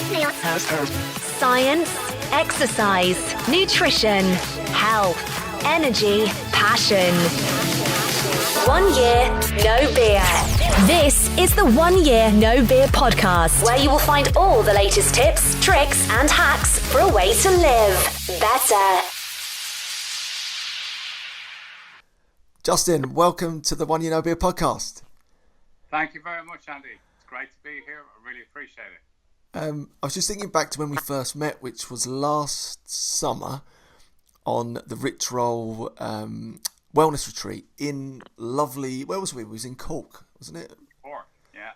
Science, exercise, nutrition, health, energy, passion. 1 year, no beer. This is the 1 year no beer podcast, where you will find all the latest tips, tricks, and hacks for a way to live better. Justin, welcome to the 1 year no beer podcast. Thank you very much, Andy. It's great to be here. I really appreciate it. I was just thinking back to when we first met, which was last summer on the Rich Roll wellness retreat in lovely, where was we? We was in Cork, wasn't it? Cork, yeah,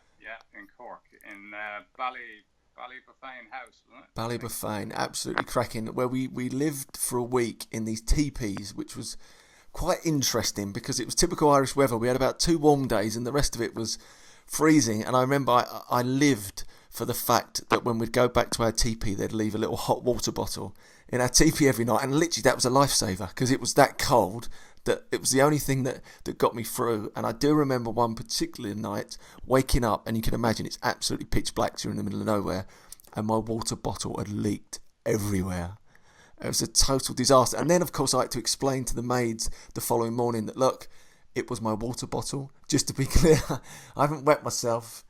in Cork, in Ballybofane House, wasn't it? Ballybofane, absolutely cracking, where we lived for a week in these teepees, which was quite interesting because it was typical Irish weather. We had about 2 warm days and the rest of it was freezing, and I remember I lived for the fact that when we'd go back to our teepee, they'd leave a little hot water bottle in our teepee every night, and literally that was a lifesaver because it was that cold that it was the only thing that got me through. And I do remember one particular night waking up, and you can imagine it's absolutely pitch black, so you're in the middle of nowhere, and my water bottle had leaked everywhere. It was a total disaster. And then, of course, I had to explain to the maids the following morning that, look, it was my water bottle. Just to be clear, I haven't wet myself.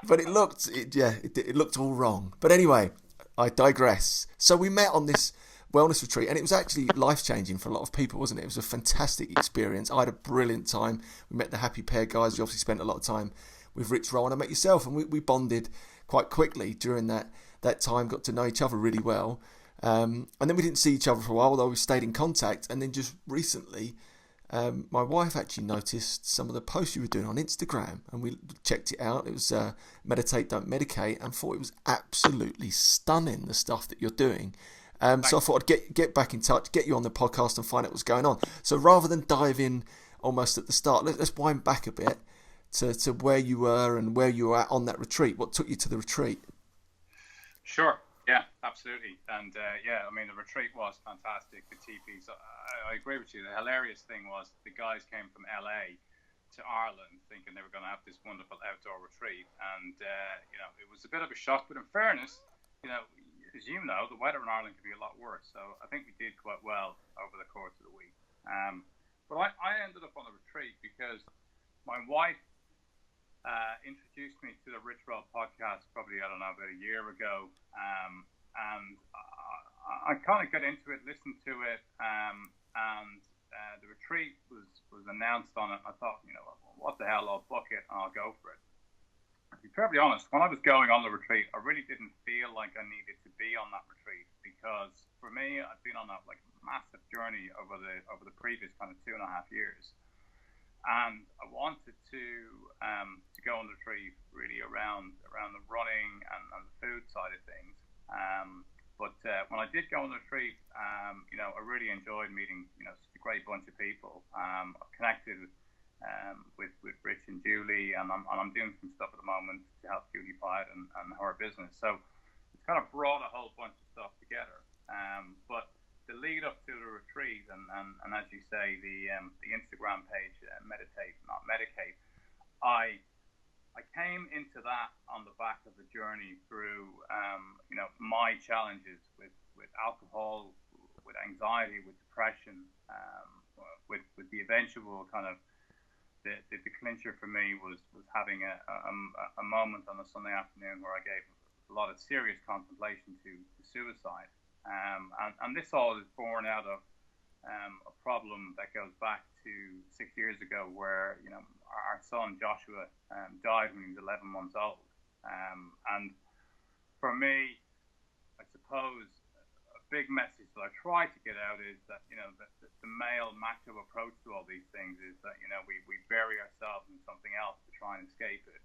But it looked all wrong. But anyway, I digress. So we met on this wellness retreat, and it was actually life-changing for a lot of people, wasn't it? It was a fantastic experience. I had a brilliant time. We met the Happy Pair guys. We obviously spent a lot of time with Rich Roll, and I met yourself, and we bonded quite quickly during that time, got to know each other really well. And then we didn't see each other for a while, although we stayed in contact. And then just recently, my wife actually noticed some of the posts you were doing on Instagram, and we checked it out. It was Meditate, Don't Medicate, and thought it was absolutely stunning, the stuff that you're doing. So I thought I'd get back in touch, get you on the podcast and find out what's going on. So rather than dive in almost at the start, let's wind back a bit to where you were and where you were at on that retreat. What took you to the retreat? Sure. Yeah, absolutely. And I mean, the retreat was fantastic. The teepees, I agree with you. The hilarious thing was the guys came from LA to Ireland thinking they were going to have this wonderful outdoor retreat. And, it was a bit of a shock. But in fairness, as you know, the weather in Ireland can be a lot worse. So I think we did quite well over the course of the week. But I ended up on the retreat because my wife introduced me to the Rich Roll podcast probably, about a year ago. And I kind of got into it, listened to it, and the retreat was announced on it. I thought, what the hell, I'll book it and I'll go for it. To be perfectly honest, when I was going on the retreat, I really didn't feel like I needed to be on that retreat because for me, I've been on that massive journey over the previous kind of 2.5 years. And I wanted to go on the retreat really around the running and the food side of things. But when I did go on the retreat, I really enjoyed meeting such a great bunch of people. I've connected with Rich and Julie, and I'm doing some stuff at the moment to help Julie Pyatt and her business. So it's kind of brought a whole bunch of stuff together. But the lead up to the retreat, and as you say, the Instagram page, Meditate, Not Medicate, I came into that on the back of the journey through, my challenges with alcohol, with anxiety, with depression, with the eventual kind of the clincher for me was having a moment on a Sunday afternoon where I gave a lot of serious contemplation to suicide. And this all is born out of a problem that goes back to 6 years ago where, our son Joshua died when he was 11 months old. And for me, I suppose a big message that I try to get out is that, the male macho approach to all these things is that, we bury ourselves in something else to try and escape it.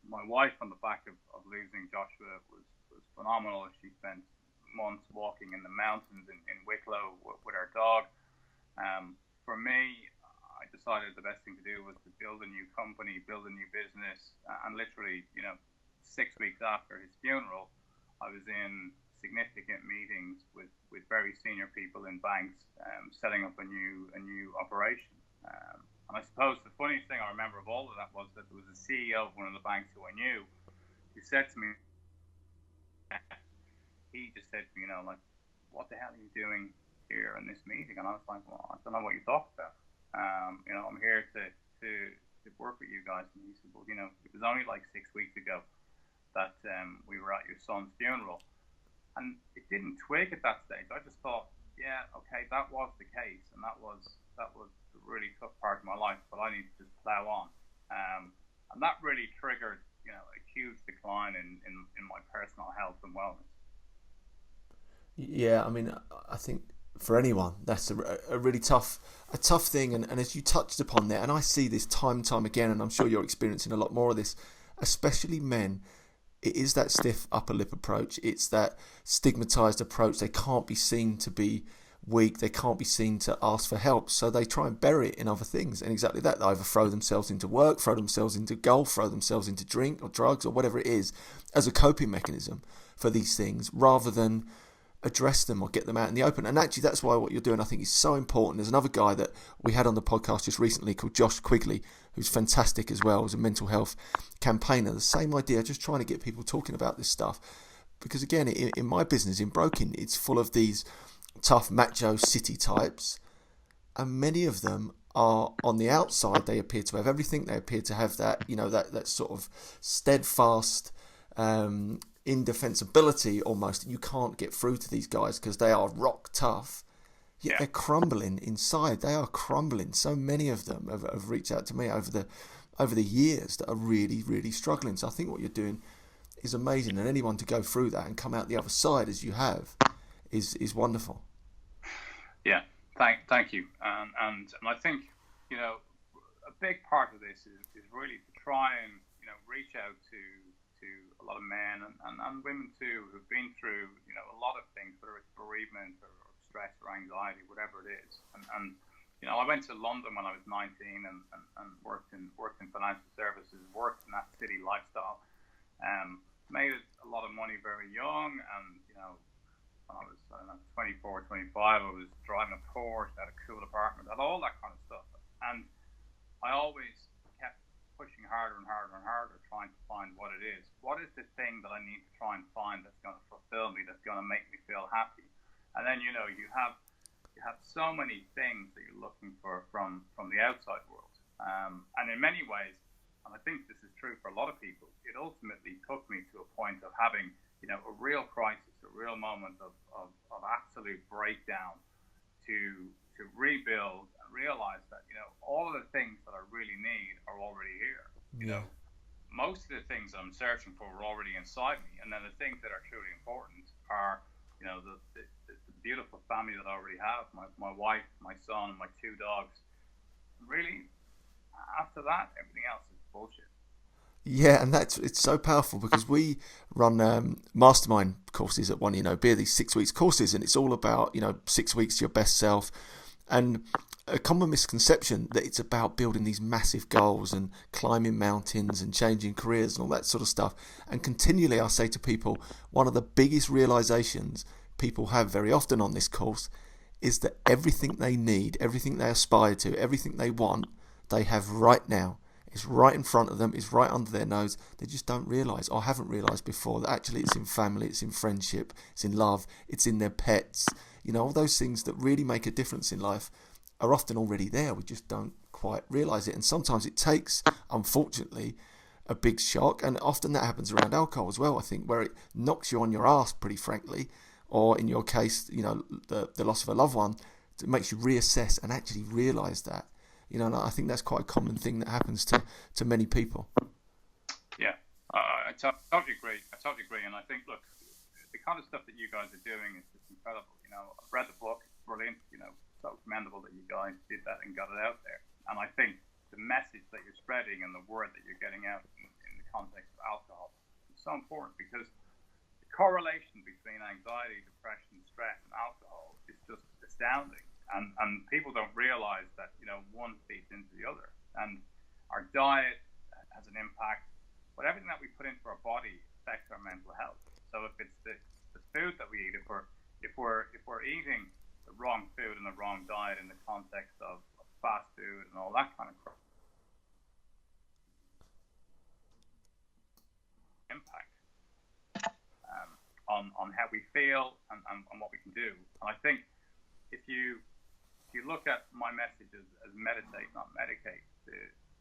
My wife, on the back of losing Joshua, was phenomenal. She spent months walking in the mountains in Wicklow with our dog. For me, I decided the best thing to do was to build a new company, build a new business, and literally, 6 weeks after his funeral, I was in significant meetings with very senior people in banks, setting up a new operation. And I suppose the funniest thing I remember of all of that was that there was a CEO of one of the banks who I knew who said to me, he just said to me, like, what the hell are you doing here in this meeting? And I was like, well, I don't know what you talked about. I'm here to work with you guys. And he said, well, it was only like 6 weeks ago that we were at your son's funeral. And it didn't twig at that stage. I just thought, yeah, okay, that was the case. And that was a really tough part of my life, but I need to just plow on. And that really triggered, a huge decline in my personal health and wellness. Yeah, I mean, I think for anyone, that's a really tough thing. And as you touched upon there, and I see this time and time again, and I'm sure you're experiencing a lot more of this, especially men, it is that stiff upper lip approach. It's that stigmatized approach. They can't be seen to be weak. They can't be seen to ask for help. So they try and bury it in other things. And exactly that, they either throw themselves into work, throw themselves into golf, throw themselves into drink or drugs or whatever it is as a coping mechanism for these things, rather than address them or get them out in the open. And actually, that's why what you're doing, I think, is so important. There's another guy that we had on the podcast just recently called Josh Quigley, who's fantastic as well as a mental health campaigner. The same idea, just trying to get people talking about this stuff. Because again, in my business, in broking, it's full of these tough macho city types, and many of them are on the outside. They appear to have everything. They appear to have that, that sort of steadfast indefensibility almost. You can't get through to these guys because they are rock tough, yet they're crumbling inside. They are crumbling. So many of them have reached out to me over the years that are really, really struggling. So I think what you're doing is amazing, and anyone to go through that and come out the other side as you have is wonderful. Yeah, thank you. And I think, a big part of this is really to try and, reach out to a lot of men and women too who've been through, a lot of things, whether it's bereavement or stress or anxiety, whatever it is. And I went to London when I was 19 and worked in financial services, worked in that city lifestyle, made a lot of money very young, and, when I was, 24, 25, I was driving a Porsche, had a cool apartment, had all that kind of stuff. And I always kept pushing harder and harder and harder, trying to find what it is. What is the thing that I need to try and find that's going to fulfill me, that's going to make me feel happy? And then, you have so many things that you're looking for from the outside world. And in many ways, and I think this is true for a lot of people, it ultimately took me to a point of having, a real crisis, a real moment of absolute breakdown to rebuild and realize that, all of the things that I really need are already here. Most of the things I'm searching for are already inside me. And then the things that are truly important are, the beautiful family that I already have, my wife, my son, my 2 dogs. Really, after that, everything else is bullshit. Yeah, and it's so powerful because we run mastermind courses at One Beer, these 6 weeks courses, and it's all about 6 weeks to your best self. And a common misconception that it's about building these massive goals and climbing mountains and changing careers and all that sort of stuff. And continually I say to people, one of the biggest realizations people have very often on this course is that everything they need, everything they aspire to, everything they want, they have right now. It's right in front of them, it's right under their nose. They just don't realise, or haven't realised before, that actually it's in family, it's in friendship, it's in love, it's in their pets. All those things that really make a difference in life are often already there. We just don't quite realise it. And sometimes it takes, unfortunately, a big shock. And often that happens around alcohol as well, I think, where it knocks you on your ass, pretty frankly. Or in your case, the loss of a loved one, it makes you reassess and actually realise that. And I think that's quite a common thing that happens to many people. Yeah, I totally agree. And I think, look, the kind of stuff that you guys are doing is just incredible. I've read the book, it's brilliant. So commendable that you guys did that and got it out there. And I think the message that you're spreading and the word that you're getting out in the context of alcohol is so important, because the correlation between anxiety, depression, stress, and alcohol is just astounding. And people don't realize that, one feeds into the other. And our diet has an impact, but everything that we put into our body affects our mental health. So if it's the food that we eat, if we're eating the wrong food and the wrong diet in the context of fast food and all that kind of crap, impact on how we feel and what we can do. And I think if you look at my message as meditate, not medicate,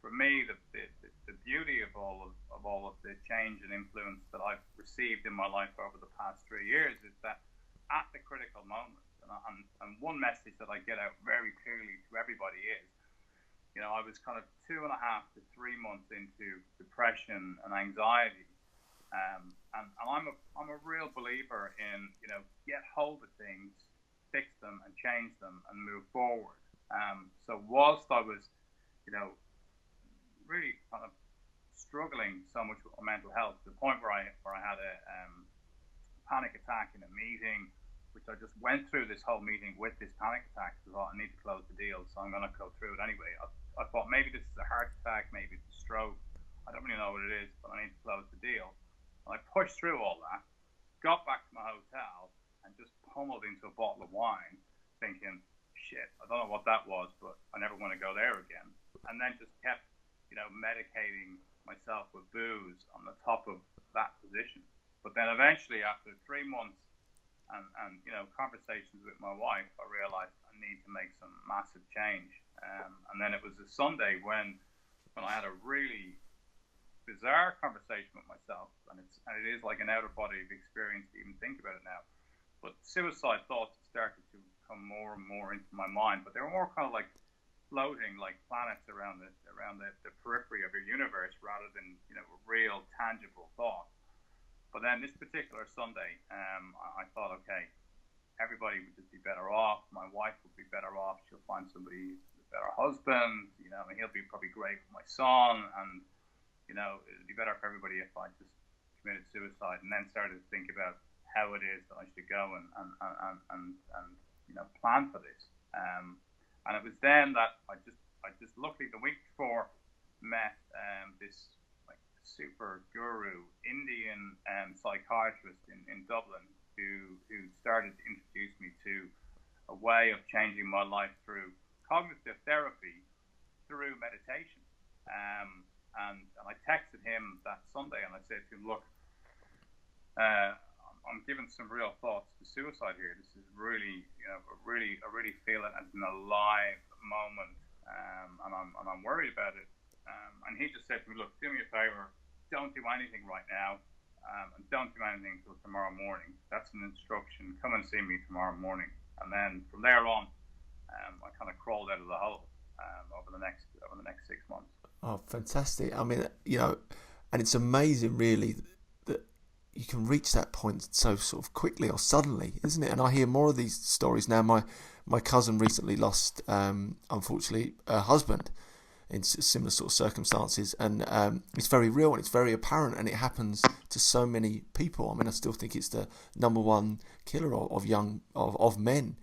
for me, the beauty of all of the change and influence that I've received in my life over the past 3 years is that at the critical moment, and one message that I get out very clearly to everybody is, I was kind of 2.5 to 3 months into depression and anxiety, and I'm a real believer in get hold of things, fix them, and change them, and move forward. So whilst I was really kind of struggling so much with my mental health, to the point where I had a panic attack in a meeting, which I just went through this whole meeting with this panic attack. I thought, I need to close the deal, so I'm going to go through it anyway. I thought maybe this is a heart attack, maybe it's a stroke. I don't really know what it is, but I need to close the deal. And I pushed through all that, got back to my hotel, and just pummeled into a bottle of wine, thinking, shit, I don't know what that was, but I never want to go there again. And then just kept medicating myself with booze on the top of that position. But then eventually, after 3 months and conversations with my wife, I realized I need to make some massive change. And then it was a Sunday when I had a really bizarre conversation with myself, and it is like an out-of-body experience to even think about it now. But suicide thoughts started to come more and more into my mind, but they were more kind of like floating like planets around the periphery of your universe, rather than a real tangible thought. But then this particular Sunday, I thought, okay, everybody would just be better off. My wife would be better off. She'll find somebody, a better husband. And he'll be probably great for my son, and it'd be better for everybody if I just committed suicide. And then started to think about how it is that I should go and plan for this. And it was then that I just luckily the week before met this like super guru Indian psychiatrist in Dublin who started to introduce me to a way of changing my life through cognitive therapy through meditation. And I texted him that Sunday and I said to him, look, I'm giving some real thoughts to suicide here. This is really, I really feel it as an alive moment, and I'm worried about it. And he just said to me, look, do me a favor, don't do anything right now, and don't do anything until tomorrow morning. That's an instruction. Come and see me tomorrow morning. And then from there on, I kind of crawled out of the hole over the next 6 months. Oh, fantastic! I mean, and it's amazing, really, that you can reach that point so sort of quickly or suddenly, isn't it? And I hear more of these stories now. My cousin recently lost, unfortunately, her husband in similar sort of circumstances, and it's very real and it's very apparent, and it happens to so many people. I mean, I still think it's the number one killer of men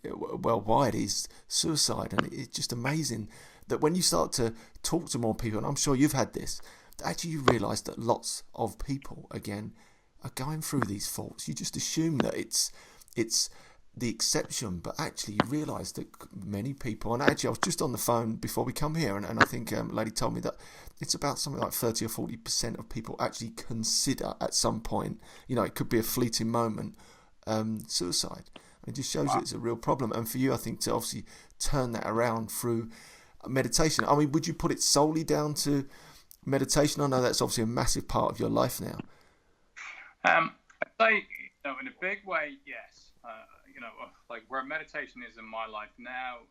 worldwide is suicide, and it's just amazing that when you start to talk to more people, and I'm sure you've had this, actually you realise that lots of people, again, are going through these thoughts. You just assume that it's the exception, but actually you realise that many people, and actually I was just on the phone before we come here, and I think a lady told me that it's about something like 30 or 40% of people actually consider at some point, it could be a fleeting moment, suicide. It just shows that it's a real problem. And for you, I think, to obviously turn that around through meditation. I mean, would you put it solely down to meditation? I know that's obviously a massive part of your life now. I'd say, in a big way, yes. Like where meditation is in my life now,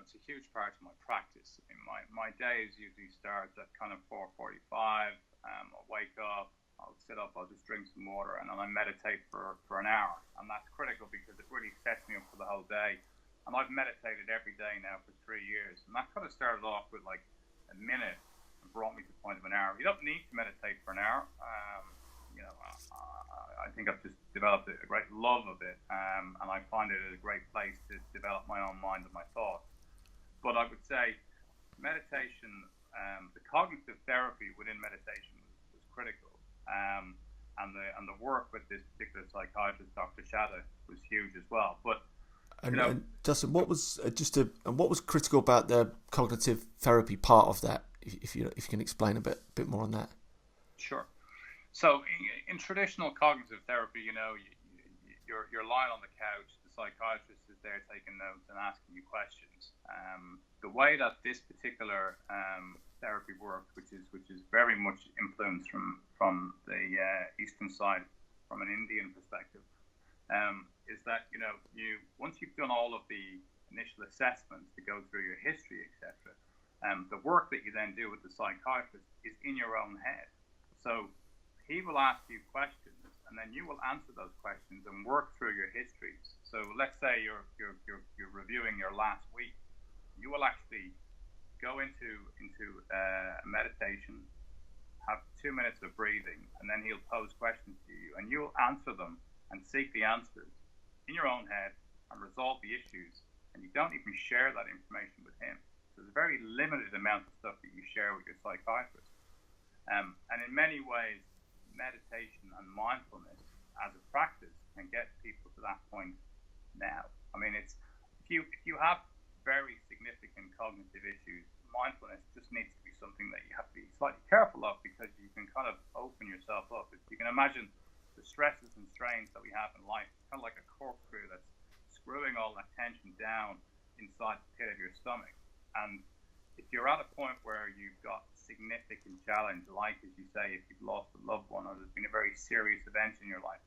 it's a huge part of my practice. I mean, my days usually start at kind of 4:45. I'll wake up, I'll sit up, I'll just drink some water, and then I meditate for an hour. And that's critical because it really sets me up for the whole day. And I've meditated every day now for 3 years. And that kind of started off with like a minute and brought me to the point of an hour. You don't need to meditate for an hour. I think I've just developed a great love of it, and I find it a great place to develop my own mind and my thoughts. But I would say meditation, the cognitive therapy within meditation was critical, and the work with this particular psychiatrist, Dr. Shada, was huge as well. But and Justin, what was critical about the cognitive therapy part of that? If you can explain a bit more on that. Sure. So in traditional cognitive therapy, you're lying on the couch. The psychiatrist is there taking notes and asking you questions. The way that this particular therapy works, which is very much influenced from the eastern side, from an Indian perspective, is that you once you've done all of the initial assessments to go through your history, etc. The work that you then do with the psychiatrist is in your own head. So he will ask you questions, and then you will answer those questions and work through your histories. So let's say you're reviewing your last week. You will actually go into a meditation, have 2 minutes of breathing, and then he'll pose questions to you, and you'll answer them and seek the answers in your own head and resolve the issues. And you don't even share that information with him. So there's a very limited amount of stuff that you share with your psychiatrist. And in many ways, meditation and mindfulness as a practice can get people to that point now. I mean, it's if you have very significant cognitive issues, mindfulness just needs to be something that you have to be slightly careful of, because you can kind of open yourself up. You can imagine the stresses and strains that we have in life, kind of like a corkscrew that's screwing all that tension down inside the pit of your stomach. And if you're at a point where you've got significant challenge, like, as you say, if you've lost a loved one or there's been a very serious event in your life,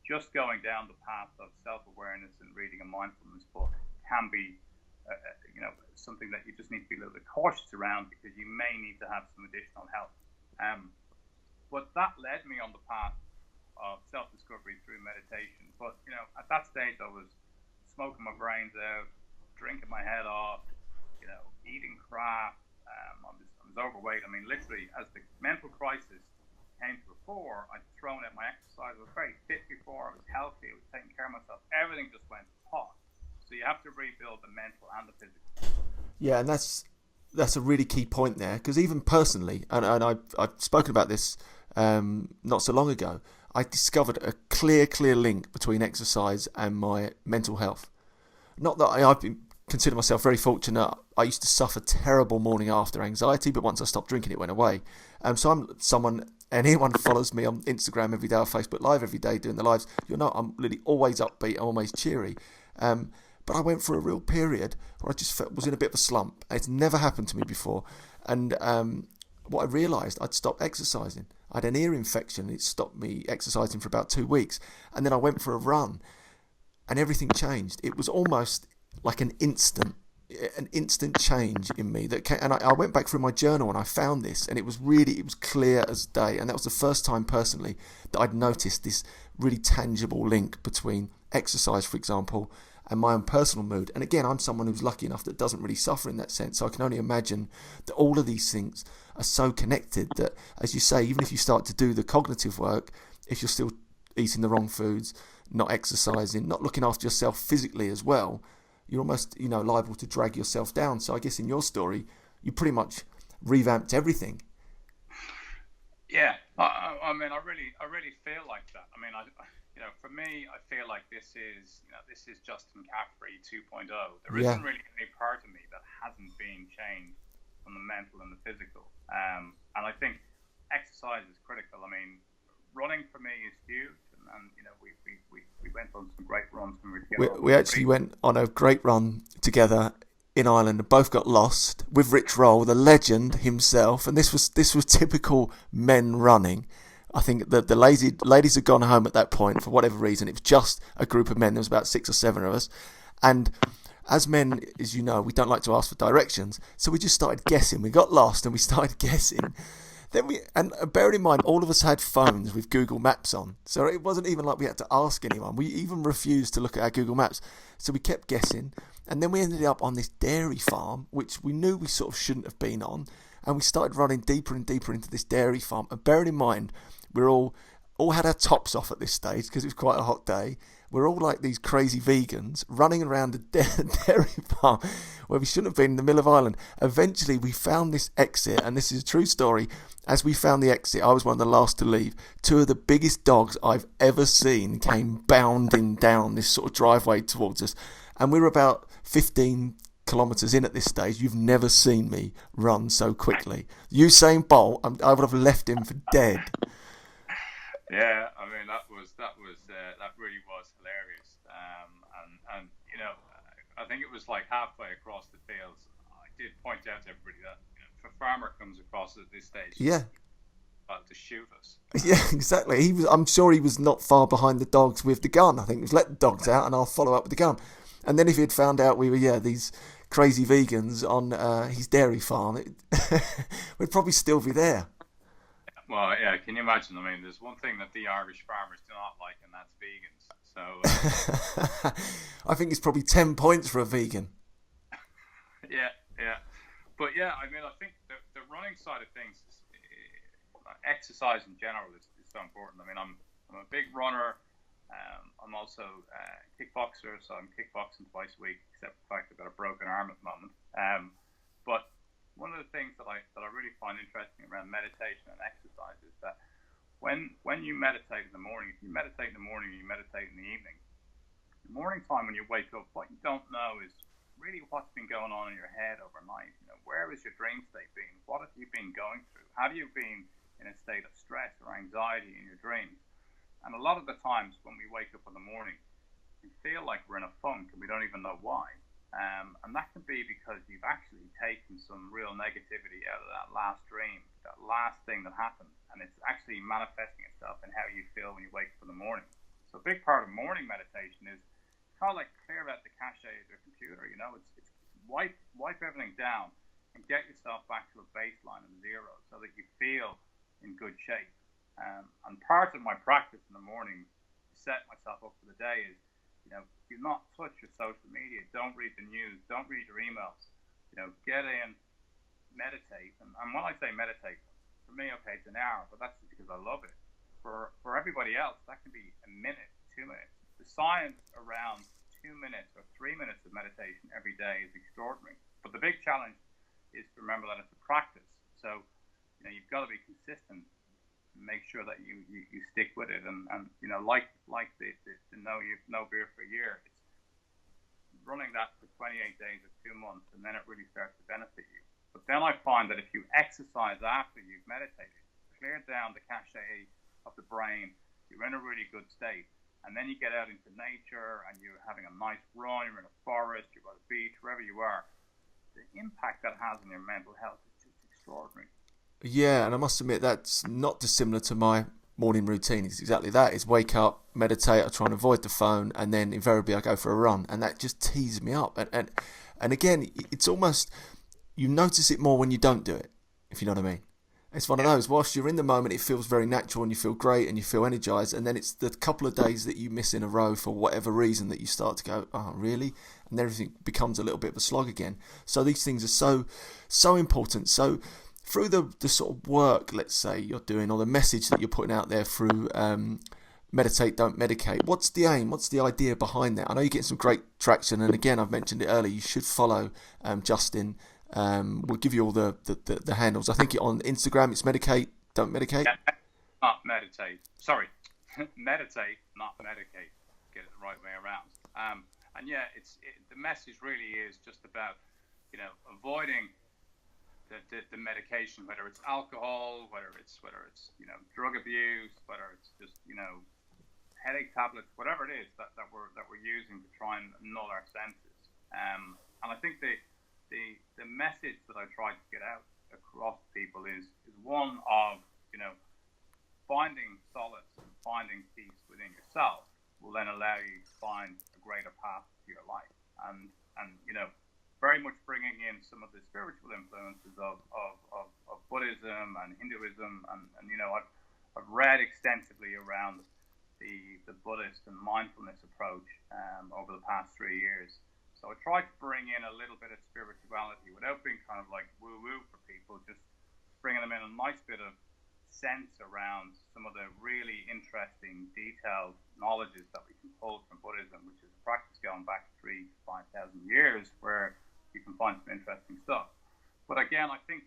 just going down the path of self-awareness and reading a mindfulness book can be something that you just need to be a little bit cautious around, because you may need to have some additional help. But that led me on the path of self-discovery through meditation. But at that stage I was smoking my brains out, drinking my head off, eating crap. I was overweight. I mean, literally, as the mental crisis came to the fore, I'd thrown out my exercise. I was very fit before. I was healthy. I was taking care of myself. Everything just went hot. So you have to rebuild the mental and the physical. Yeah, and that's a really key point there, because even personally, and I've spoken about this not so long ago, I discovered a clear link between exercise and my mental health. Not that I've been consider myself very fortunate. I used to suffer terrible morning after anxiety, but once I stopped drinking, it went away. So I'm someone, and anyone who follows me on Instagram every day or Facebook Live every day doing the lives, I'm really always upbeat, always cheery. But I went through a real period where I just was in a bit of a slump. It's never happened to me before. And what I realised, I'd stopped exercising. I had an ear infection. It stopped me exercising for about 2 weeks. And then I went for a run, and everything changed. It was almost like an instant change in me that came, and I went back through my journal and I found this, and it was clear as day. And that was the first time personally that I'd noticed this really tangible link between exercise, for example, and my own personal mood. And again, I'm someone who's lucky enough that doesn't really suffer in that sense, so I can only imagine that all of these things are so connected that, as you say, even if you start to do the cognitive work, if you're still eating the wrong foods, not exercising, not looking after yourself physically as well, you're almost liable to drag yourself down. So I guess in your story, you pretty much revamped everything. Yeah, I mean, I really feel like that. I mean, for me, I feel like this is Justin Caffrey 2.0. There isn't really any part of me that hasn't been changed from the mental and the physical. And I think exercise is critical. I mean, running for me is huge, and we went on some great runs when we were together. We actually went on a great run together in Ireland and both got lost with Rich Roll, the legend himself. And this was typical men running. I think that the ladies had gone home at that point for whatever reason. It was just a group of men. There was about 6 or 7 of us, and as men, as you know, we don't like to ask for directions, so we just started guessing. We got lost and we started guessing. And bearing in mind, all of us had phones with Google Maps on, so it wasn't even like we had to ask anyone. We even refused to look at our Google Maps, so we kept guessing, and then we ended up on this dairy farm, which we knew we sort of shouldn't have been on, and we started running deeper and deeper into this dairy farm. And bearing in mind, we're all had our tops off at this stage because it was quite a hot day. We're all like these crazy vegans running around a dairy farm where we shouldn't have been in the middle of Ireland. Eventually, we found this exit, and this is a true story. As we found the exit, I was one of the last to leave. 2 of the biggest dogs I've ever seen came bounding down this sort of driveway towards us, and we were about 15 kilometres in at this stage. You've never seen me run so quickly. Usain Bolt, I would have left him for dead. Yeah, I mean that really was hilarious. And I think it was like halfway across the fields. I did point out to everybody that if a farmer comes across at this stage, Yeah. about to shoot us. Yeah, exactly. I'm sure he was not far behind the dogs with the gun. I think he was let the dogs out, and I'll follow up with the gun. And then if he'd found out we were these crazy vegans on his dairy farm, we'd probably still be there. Well, yeah, can you imagine? I mean, there's one thing that the Irish farmers do not like, and that's vegans. So I think it's probably 10 points for a vegan. yeah. But yeah, I mean, I think the running side of things, exercise in general is so important. I mean, I'm a big runner. I'm also a kickboxer, so I'm kickboxing twice a week, except for the fact I've got a broken arm at the moment. But one of the things that I really find interesting around meditation and exercise is that when you meditate in the morning, if you meditate in the morning and you meditate in the evening, the morning time when you wake up, what you don't know is really what's been going on in your head overnight. Where is your dream state been? What have you been going through? Have you been in a state of stress or anxiety in your dreams? And a lot of the times when we wake up in the morning, we feel like we're in a funk and we don't even know why. And that can be because you've actually taken some real negativity out of that last dream, that last thing that happened, and it's actually manifesting itself in how you feel when you wake up in the morning. So a big part of morning meditation is kind of like clear out the cache of your computer. It's wipe everything down and get yourself back to a baseline of zero so that you feel in good shape. And part of my practice in the morning to set myself up for the day is, do not touch your social media. Don't read the news. Don't read your emails. Get in, meditate. And when I say meditate, for me, okay, it's an hour, but that's just because I love it. For everybody else, that can be a minute, 2 minutes. The science around 2 minutes or 3 minutes of meditation every day is extraordinary. But the big challenge is to remember that it's a practice. So, you've got to be consistent. Make sure that you stick with it, and like the no beer for a year, it's running that for 28 days or 2 months, and then it really starts to benefit you. But then I find that if you exercise after you've meditated, clear down the cache of the brain, you're in a really good state, and then you get out into nature and you're having a nice run, you're in a forest, you're by the beach, wherever you are, the impact that has on your mental health is just extraordinary. Yeah, and I must admit that's not dissimilar to my morning routine. It's exactly that. It's wake up, meditate, I try and avoid the phone, and then invariably I go for a run, and that just teases me up. And again, it's almost, you notice it more when you don't do it, if you know what I mean. It's one of those, whilst you're in the moment, it feels very natural and you feel great and you feel energized, and then it's the couple of days that you miss in a row for whatever reason that you start to go, oh, really? And everything becomes a little bit of a slog again. So these things are so important. So through the sort of work, let's say, you're doing, or the message that you're putting out there through Meditate, Don't Medicate, what's the aim? What's the idea behind that? I know you're getting some great traction, and again, I've mentioned it earlier, you should follow Justin. We'll give you all the handles. I think on Instagram it's Medicate, Don't Medicate. Yeah, not meditate. Sorry, meditate, not medicate. Get it the right way around. And yeah, the message really is just about avoiding the medication, whether it's alcohol, whether it's drug abuse, whether it's just headache tablets, whatever it is that we're using to try and null our senses. And I think the message that I try to get out across people is one of finding solace and finding peace within yourself will then allow you to find a greater path to your life, and very much bringing in some of the spiritual influences of Buddhism and Hinduism, and I've read extensively around the Buddhist and mindfulness approach over the past 3 years. So I try to bring in a little bit of spirituality without being kind of like woo-woo for people, just bringing them in a nice bit of sense around some of the really interesting, detailed knowledges that we can pull from Buddhism, which is a practice going back 3,000 to 5,000 years, where you can find some interesting stuff. But again, I think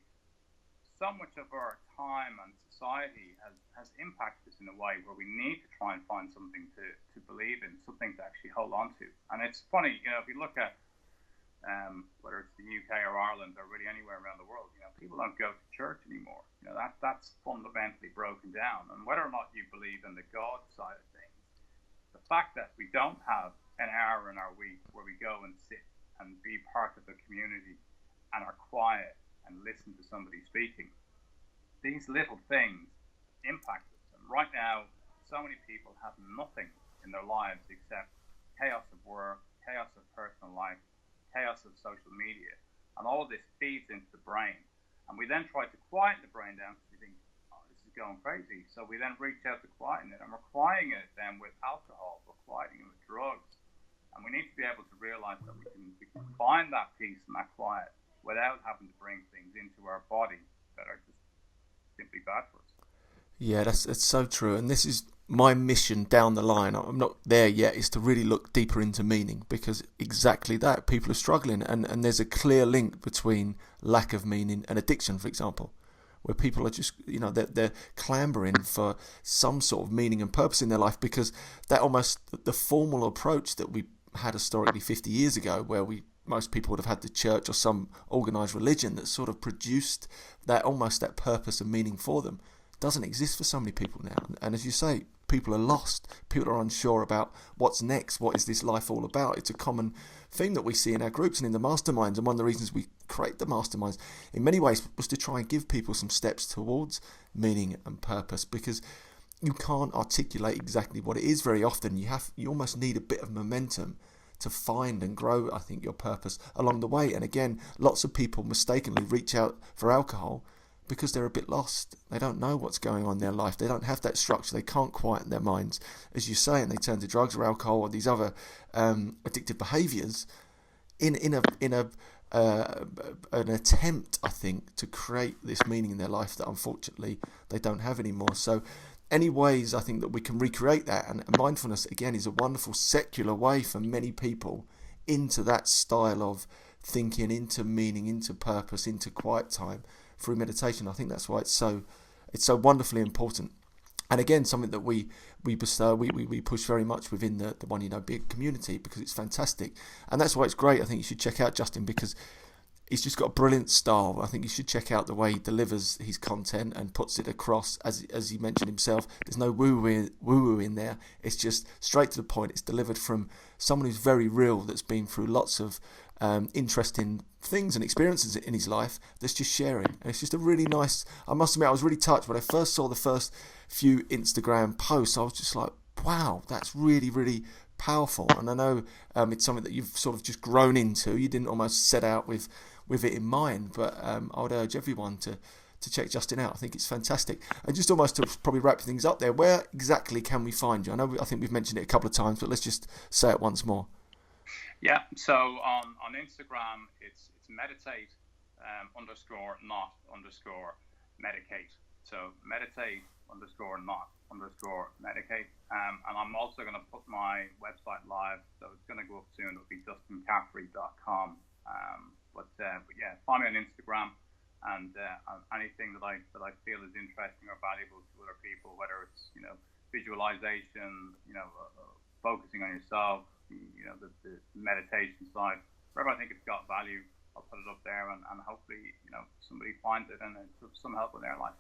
so much of our time and society has impacted us in a way where we need to try and find something to believe in, something to actually hold on to. And it's funny, if you look at whether it's the UK or Ireland or really anywhere around the world, people don't go to church anymore. That's fundamentally broken down. And whether or not you believe in the God side of things, the fact that we don't have an hour in our week where we go and sit and be part of the community and are quiet and listen to somebody speaking, these little things impact us. And right now, so many people have nothing in their lives except chaos of work, chaos of personal life, chaos of social media, and all of this feeds into the brain. And we then try to quieten the brain down because we think, oh, this is going crazy. So we then reach out to quieten it, and we're quieting it then with alcohol, we're quieting it with drugs. And we need to be able to realize that we can find that peace and that quiet without having to bring things into our body that are just simply bad for us. Yeah, that's so true. And this is my mission down the line. I'm not there yet, is to really look deeper into meaning, because exactly that, people are struggling, and there's a clear link between lack of meaning and addiction, for example, where people are just, they're clambering for some sort of meaning and purpose in their life, because that almost, the formal approach that we had historically 50 years ago, where most people would have had the church or some organised religion that sort of produced that almost that purpose and meaning for them, doesn't exist for so many people now. And as you say, people are lost. People are unsure about what's next. What is this life all about? It's a common theme that we see in our groups and in the masterminds. And one of the reasons we create the masterminds in many ways was to try and give people some steps towards meaning and purpose, because you can't articulate exactly what it is very often. You almost need a bit of momentum to find and grow, I think, your purpose along the way. And again, lots of people mistakenly reach out for alcohol because they're a bit lost. They don't know what's going on in their life. They don't have that structure. They can't quieten their minds, as you say, and they turn to drugs or alcohol or these other addictive behaviours in an attempt, I think, to create this meaning in their life that unfortunately they don't have anymore. So any ways I think that we can recreate that, and mindfulness again is a wonderful secular way for many people into that style of thinking, into meaning, into purpose, into quiet time through meditation. I think that's why it's so wonderfully important. And again, something that we bestow, we push very much within the One You Know Big community, because it's fantastic. And that's why it's great. I think you should check out Justin, because he's just got a brilliant style. I think you should check out the way he delivers his content and puts it across, as he mentioned himself. There's no woo-woo in there. It's just straight to the point. It's delivered from someone who's very real, that's been through lots of interesting things and experiences in his life, that's just sharing. And it's just a really nice, I must admit, I was really touched when I first saw the first few Instagram posts. I was just like, wow, that's really, really powerful. And I know it's something that you've sort of just grown into. You didn't almost set out with it in mind, but I would urge everyone to check Justin out. I think it's fantastic. And just almost to probably wrap things up there, where exactly can we find you? I think we've mentioned it a couple of times, but let's just say it once more. Yeah, so on Instagram, it's meditate _not_medicate. So meditate _not_medicate. And I'm also going to put my website live, so it's going to go up soon. It'll be justincaffrey.com. But yeah, find me on Instagram, and anything that I feel is interesting or valuable to other people, whether it's visualization, focusing on yourself, the meditation side, wherever I think it's got value, I'll put it up there, and hopefully somebody finds it and it's of some help in their life.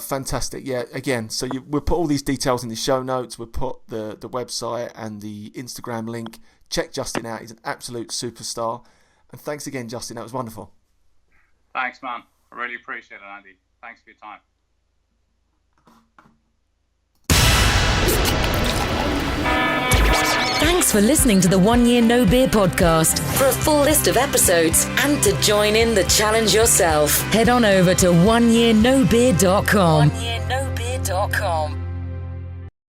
Fantastic. Yeah, again, so we'll put all these details in the show notes. We'll put the website and the Instagram link. Check Justin out. He's an absolute superstar. And thanks again, Justin. That was wonderful. Thanks, man. I really appreciate it, Andy. Thanks for your time. Thanks for listening to the 1 Year No Beer podcast. For a full list of episodes and to join in the challenge yourself, head on over to oneyearnobeer.com. oneyearnobeer.com.